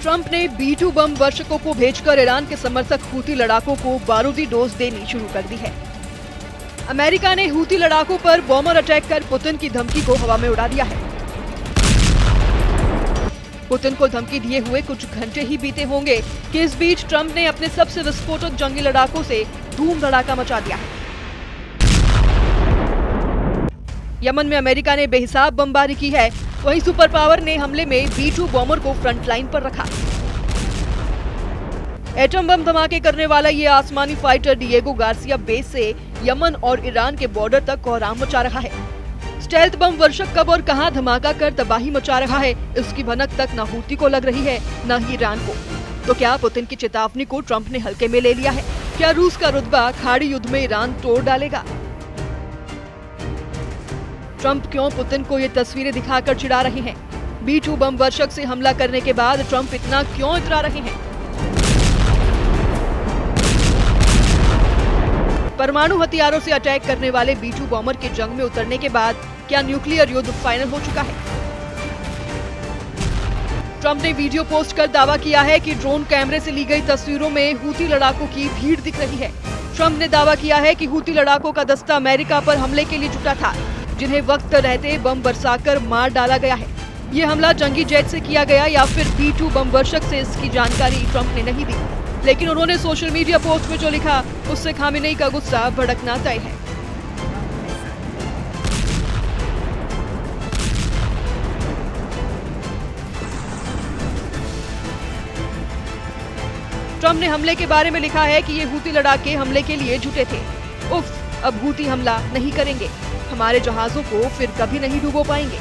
Trump ने B-2 बम वर्षकों को भेजकर ईरान के समर्थक हूती लड़ाकों को बारूदी डोज देनी शुरू कर दी है। अमेरिका ने हूती लड़ाकों पर बॉम्बर अटैक कर पुतिन की धमकी को हवा में उड़ा दिया है। पुतिन को धमकी दिए हुए कुछ घंटे ही बीते होंगे कि इस बीच ट्रंप ने अपने सबसे विस्फोटक जंगी लड़ाकों से धूम धड़ाका मचा दिया है। यमन में अमेरिका ने बेहिसाब बमबारी की है, वहीं सुपर पावर ने हमले में B-2 बॉम्बर को फ्रंट लाइन पर रखा। एटम बम धमाके करने वाला ये आसमानी फाइटर डिएगो गार्सिया बेस से यमन और ईरान के बॉर्डर तक कोहराम मचा रहा है। स्टेल्थ बम वर्षक कब और कहां धमाका कर तबाही मचा रहा है, इसकी भनक तक न हूती को लग रही है न ही ईरान को। तो क्या पुतिन की चेतावनी को ट्रंप ने हल्के में ले लिया है? क्या रूस का रुतबा खाड़ी युद्ध में ईरान तोड़ डालेगा? ट्रंप क्यों पुतिन को ये तस्वीरें दिखाकर चिढ़ा रहे हैं? B-2 बम वर्षक से हमला करने के बाद ट्रंप इतना क्यों इतरा रहे हैं? परमाणु हथियारों से अटैक करने वाले B-2 बॉम्बर के जंग में उतरने के बाद क्या न्यूक्लियर युद्ध फाइनल हो चुका है? ट्रंप ने वीडियो पोस्ट कर दावा किया है कि ड्रोन कैमरे से ली गई तस्वीरों में हूती लड़ाकों की भीड़ दिख रही है। ट्रंप ने दावा किया है कि हूती लड़ाकों का दस्ता अमेरिका पर हमले के लिए जुटा था, जिन्हें वक्त रहते बम बरसाकर मार डाला गया है। ये हमला जंगी जेट से किया गया या फिर B-2 बम वर्षक से, इसकी जानकारी ट्रंप ने नहीं दी, लेकिन उन्होंने सोशल मीडिया पोस्ट में जो लिखा उससे खामेनेई का गुस्सा भड़कना तय है। ट्रंप ने हमले के बारे में लिखा है कि ये हूती लड़ाके हमले के लिए जुटे थे। उफ, अब हूती हमला नहीं करेंगे, हमारे जहाजों को फिर कभी नहीं डुबो पाएंगे।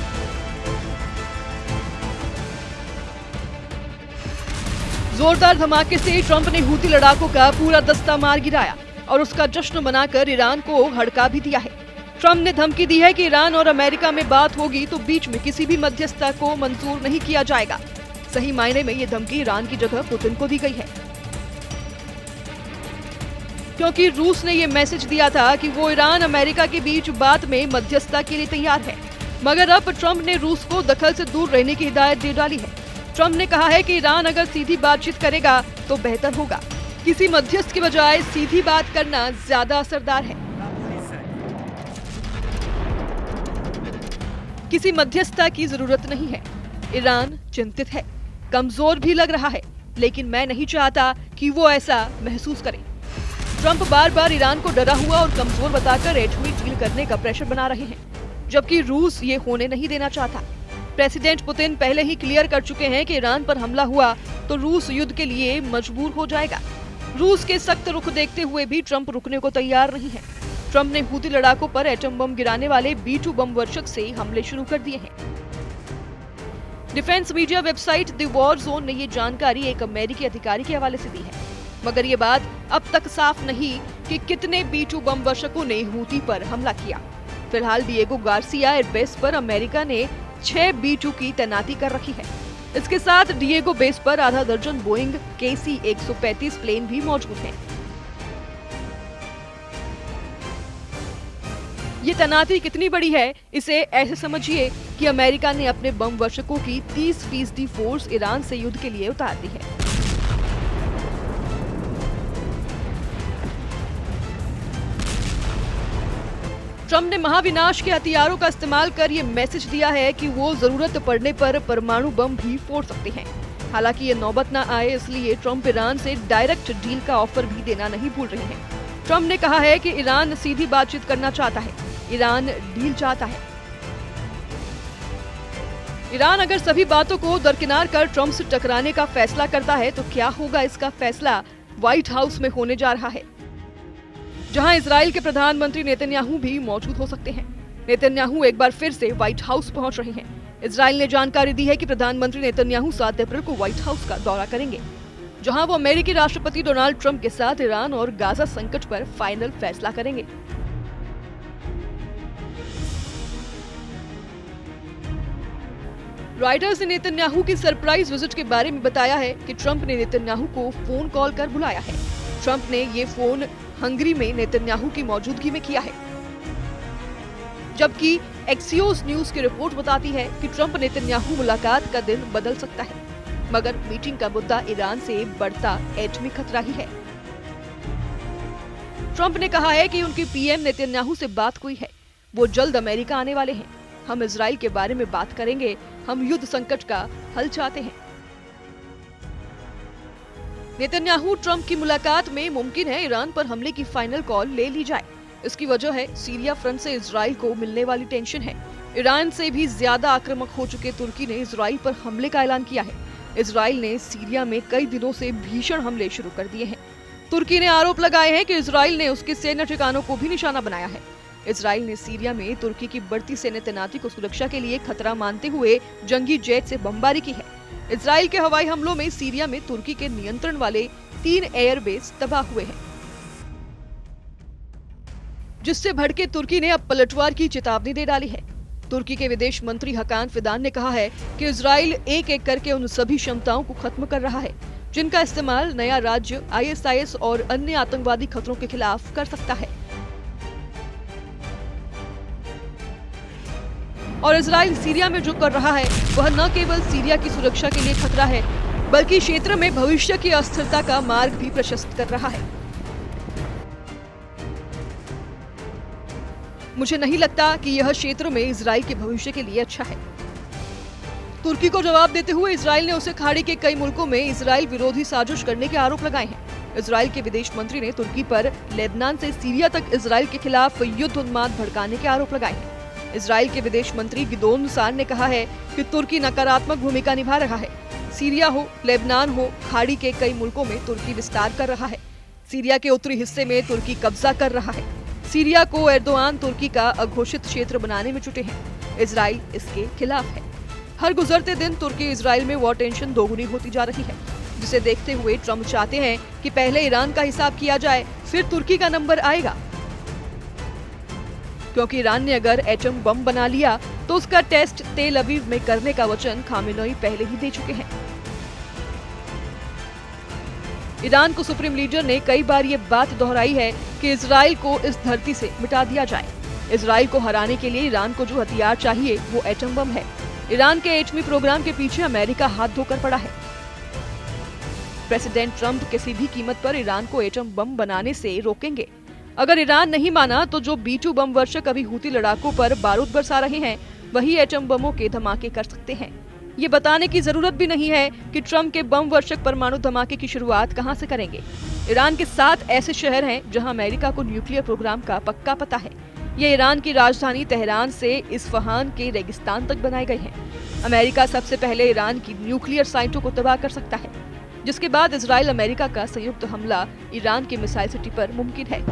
जोरदार धमाके से ट्रंप ने हूती लड़ाकों का पूरा दस्ता मार गिराया और उसका जश्न मनाकर ईरान को हड़का भी दिया है। ट्रंप ने धमकी दी है कि ईरान और अमेरिका में बात होगी तो बीच में किसी भी मध्यस्थता को मंजूर नहीं किया जाएगा। सही मायने में ये धमकी ईरान की जगह पुतिन को दी गई है, क्योंकि रूस ने ये मैसेज दिया था कि वो ईरान अमेरिका के बीच बात में मध्यस्थता के लिए तैयार है, मगर अब ट्रंप ने रूस को दखल से दूर रहने की हिदायत दे डाली है। ट्रंप ने कहा है कि ईरान अगर सीधी बातचीत करेगा तो बेहतर होगा। किसी मध्यस्थ की बजाय सीधी बात करना ज्यादा असरदार है। किसी मध्यस्थता की जरूरत नहीं है। ईरान चिंतित है, कमजोर भी लग रहा है, लेकिन मैं नहीं चाहता कि वो ऐसा महसूस करे। ट्रंप बार बार ईरान को डरा हुआ और कमजोर बताकर एटमी डील करने का प्रेशर बना रहे हैं, जबकि रूस ये होने नहीं देना चाहता। प्रेसिडेंट पुतिन पहले ही क्लियर कर चुके हैं कि ईरान पर हमला हुआ तो रूस युद्ध के लिए मजबूर हो जाएगा। रूस के सख्त रुख देखते हुए भी ट्रंप रुकने को तैयार नहीं है। ट्रंप ने हूती लड़ाकों पर एटम बम गिराने वाले B-2 बम वर्षक से हमले शुरू कर दिए हैं। Defence media website the war zone ने ये जानकारी एक अमेरिकी अधिकारी के हवाले से दी है, मगर ये बात अब तक साफ नहीं कि कितने B-2 बम वर्षकों ने हूती पर हमला किया। फिलहाल डिएगो गार्सिया एयरबेस पर अमेरिका ने 6 B-2 की तैनाती कर रखी है। इसके साथ डिएगो बेस पर आधा दर्जन बोइंग KC-135 प्लेन भी मौजूद हैं। ये तैनाती कितनी बड़ी है, इसे ऐसे समझिए कि अमेरिका ने अपने बम वर्षकों की 30% फोर्स ईरान से युद्ध के लिए उतार दी है। ट्रंप ने महाविनाश के हथियारों का इस्तेमाल कर ये मैसेज दिया है कि वो जरूरत पड़ने पर परमाणु बम भी फोड़ सकते हैं। हालांकि ये नौबत न आए, इसलिए ट्रंप ईरान से डायरेक्ट डील का ऑफर भी देना नहीं भूल रहे हैं। ट्रंप ने कहा है कि ईरान सीधी बातचीत करना चाहता है, ईरान डील चाहता है। ईरान अगर सभी बातों को दरकिनार कर ट्रंप से टकराने का फैसला करता है तो क्या होगा, इसका फैसला व्हाइट हाउस में होने जा रहा है, जहां इजराइल के प्रधानमंत्री नेतन्याहू भी मौजूद हो सकते हैं। नेतन्याहू एक बार फिर से व्हाइट हाउस पहुंच रहे हैं। इजराइल ने जानकारी दी है कि प्रधानमंत्री नेतन्याहू 7 अप्रैल को व्हाइट हाउस का दौरा करेंगे, जहां वो अमेरिकी राष्ट्रपति डोनाल्ड ट्रंप के साथ ईरान और गाजा संकट पर फाइनल फैसला करेंगे। रॉयटर्स ने नेतन्याहू की सरप्राइज विजिट के बारे में बताया है कि ट्रंप ने नेतन्याहू को फोन कॉल कर बुलाया है। ट्रंप ने ये फोन हंगरी में नेतन्याहू की मौजूदगी में किया है, जबकि एक्सियोस न्यूज की रिपोर्ट बताती है कि ट्रंप नेतन्याहू मुलाकात का दिन बदल सकता है। मगर मीटिंग का मुद्दा ईरान से बढ़ता एटमी खतरा ही है। ट्रंप ने कहा है कि उनकी पीएम नेतन्याहू से बात हुई है, वो जल्द अमेरिका आने वाले हैं। हम इजराइल के बारे में बात करेंगे, हम युद्ध संकट का हल चाहते हैं। नेतन्याहू ट्रंप की मुलाकात में मुमकिन है ईरान पर हमले की फाइनल कॉल ले ली जाए। इसकी वजह है सीरिया फ्रंट से इजराइल को मिलने वाली टेंशन है। ईरान से भी ज्यादा आक्रामक हो चुके तुर्की ने इजराइल पर हमले का ऐलान किया है। इजराइल ने सीरिया में कई दिनों से भीषण हमले शुरू कर दिए हैं। तुर्की ने आरोप लगाए हैं कि इजराइल ने उसके सैन्य ठिकानों को भी निशाना बनाया है। इजराइल ने सीरिया में तुर्की की बढ़ती सैन्य तैनाती को सुरक्षा के लिए खतरा मानते हुए जंगी जेट से बमबारी की है। इजराइल के हवाई हमलों में सीरिया में तुर्की के नियंत्रण वाले 3 एयरबेस तबाह हुए हैं, जिससे भड़के तुर्की ने अब पलटवार की चेतावनी दे डाली है। तुर्की के विदेश मंत्री हकान फिदान ने कहा है कि इजराइल एक एक करके उन सभी क्षमताओं को खत्म कर रहा है जिनका इस्तेमाल नया राज्य ISIS और अन्य आतंकवादी खतरों के खिलाफ कर सकता है। और इजराइल सीरिया में जो कर रहा है वह न केवल सीरिया की सुरक्षा के लिए खतरा है, बल्कि क्षेत्र में भविष्य की अस्थिरता का मार्ग भी प्रशस्त कर रहा है। मुझे नहीं लगता कि यह क्षेत्र में इजराइल के भविष्य के लिए अच्छा है। तुर्की को जवाब देते हुए इजराइल ने उसे खाड़ी के कई मुल्कों में इजराइल विरोधी साजिश करने के आरोप लगाए हैं। इजराइल के विदेश मंत्री ने तुर्की पर लेबनान से सीरिया तक इजराइल के खिलाफ युद्ध उन्माद भड़काने के आरोप लगाए हैं। इजराइल के विदेश मंत्री गिदोन सार ने कहा है कि तुर्की नकारात्मक भूमिका निभा रहा है। सीरिया हो, लेबनान हो, खाड़ी के कई मुल्कों में तुर्की विस्तार कर रहा है। सीरिया के उत्तरी हिस्से में तुर्की कब्जा कर रहा है। सीरिया को एर्दोआन तुर्की का अघोषित क्षेत्र बनाने में जुटे हैं। इजराइल इसके खिलाफ है। हर गुजरते दिन तुर्की इजराइल में वॉर टेंशन दोगुनी होती जा रही है, जिसे देखते हुए ट्रंप चाहते हैं कि पहले ईरान का हिसाब किया जाए, फिर तुर्की का नंबर आएगा। क्योंकि ईरान ने अगर एटम बम बना लिया तो उसका टेस्ट तेल अवीव में करने का वचन खामेनेई पहले ही दे चुके हैं। ईरान को सुप्रीम लीडर ने कई बार ये बात दोहराई है कि इजराइल को इस धरती से मिटा दिया जाए। इजराइल को हराने के लिए ईरान को जो हथियार चाहिए वो एटम बम है। ईरान के एटमी प्रोग्राम के पीछे अमेरिका हाथ धोकर पड़ा है। प्रेसिडेंट ट्रंप किसी भी कीमत पर ईरान को एटम बम बनाने से रोकेंगे। अगर ईरान नहीं माना तो जो B-2 बम वर्षक अभी हूती लड़ाकों पर बारूद बरसा रहे हैं, वही एटम बमों के धमाके कर सकते हैं। ये बताने की जरूरत भी नहीं है कि ट्रंप के बम वर्षक परमाणु धमाके की शुरुआत कहां से करेंगे। ईरान के 7 ऐसे शहर हैं जहां अमेरिका को न्यूक्लियर प्रोग्राम का पक्का पता है। ये ईरान की राजधानी तेहरान से इस्फहान के रेगिस्तान तक बनाए गए हैं। अमेरिका सबसे पहले ईरान की न्यूक्लियर साइटों को तबाह कर सकता है, जिसके बाद इजराइल अमेरिका का संयुक्त हमला ईरान के मिसाइल सिटी पर मुमकिन है।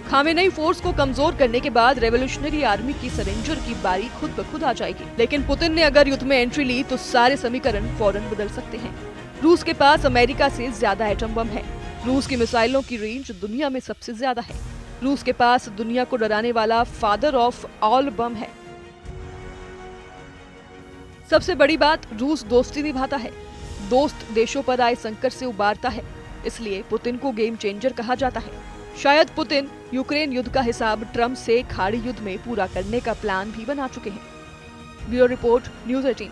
खामेनेई फोर्स को कमजोर करने के बाद रेवोल्यूशनरी आर्मी की सरेंडर की बारी खुद ब खुद आ जाएगी। लेकिन पुतिन ने अगर युद्ध में एंट्री ली तो सारे समीकरण फौरन बदल सकते हैं। रूस के पास अमेरिका से ज्यादा एटम बम है। रूस की मिसाइलों की रेंज दुनिया में सबसे ज्यादा है। रूस के पास दुनिया को डराने वाला फादर ऑफ ऑल बम है। सबसे बड़ी बात, रूस दोस्ती निभाता है, दोस्त देशों पर आए संकट से उबारता है। इसलिए पुतिन को गेम चेंजर कहा जाता है। शायद पुतिन यूक्रेन युद्ध का हिसाब ट्रंप से खाड़ी युद्ध में पूरा करने का प्लान भी बना चुके हैं। Bureau report, news 18।